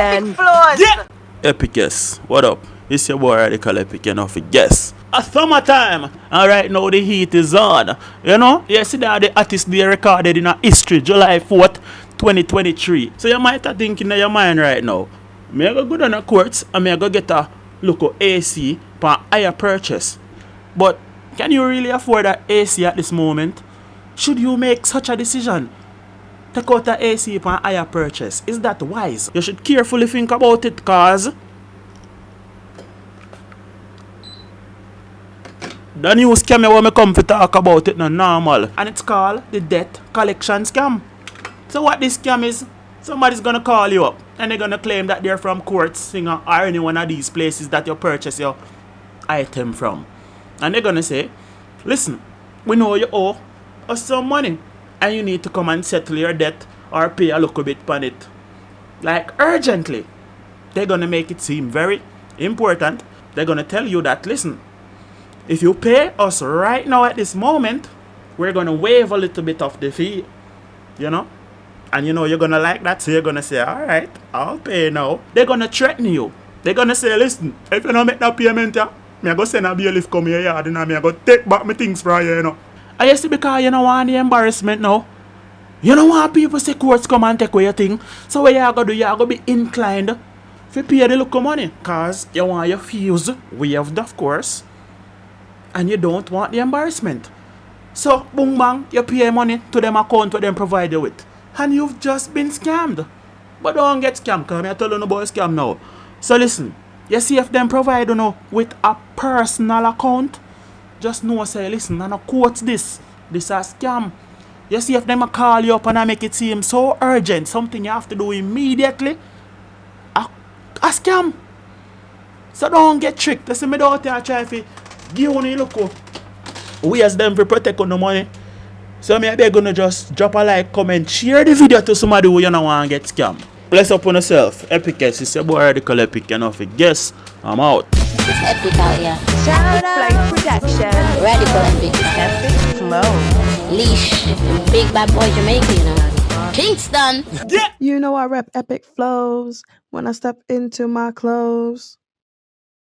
production. Epicflows. Yeah. Epic, yes. What up? It's your boy Radekal Epic, you know, for guess. A summertime, and right now the heat is on. You know, yesterday the artist they recorded in a history, July 4th, 2023. So you might have thinking in your mind right now, me I go down the courts and me I go get a look at AC for a higher purchase. But can you really afford an AC at this moment? Should you make such a decision? Take out the AC for a higher purchase. Is that wise? You should carefully think about it, cause the new scam when me come to talk about it no normal. And it's called the debt collection scam. So what this scam is, somebody's gonna call you up and they're gonna claim that they're from Courts, Singer, or any one of these places that you purchase your item from. And they're gonna say, listen, we know you owe us some money and you need to come and settle your debt or pay a little bit on it. Like urgently. They're gonna make it seem very important. They're gonna tell you that, listen, if you pay us right now at this moment, we're gonna waive a little bit of the fee. You know? And you know you're gonna like that, so you're gonna say, alright, I'll pay now. They're gonna threaten you. They're gonna say, listen, if you don't make that payment, me I go send a bailiff come here yard and me I go take back my things from you, you know. I used to because you don't want the embarrassment now. You don't want people say courts come and take away your thing. So what you are gonna do, you are gonna be inclined to pay the little money. Cause you want your fees waived, of course. And you don't want the embarrassment. So boom bang, you pay money to them account what them provide you with. And you've just been scammed. But don't get scammed, because I tell you no about scam now. So listen, you see if them provide you know, with a personal account, just know say listen, and I quote this a scam. You see if them call you up and I make it seem so urgent, something you have to do immediately, a scam. So don't get tricked. You see me out here try to give you a look up. We as them to protect on the money. So me I beg you to just drop a like, comment, share the video to somebody who you don't want to get scammed. Bless up on yourself. Epic, it's your boy Radekal Epic, you know, for guess, I'm out. It's epic out here. Shout out production. Radekal Epic. Epicflows. Leash. Big bad boy Jamaican, you know. Kingston. Yeah! You know I rep Epicflows when I step into my clothes.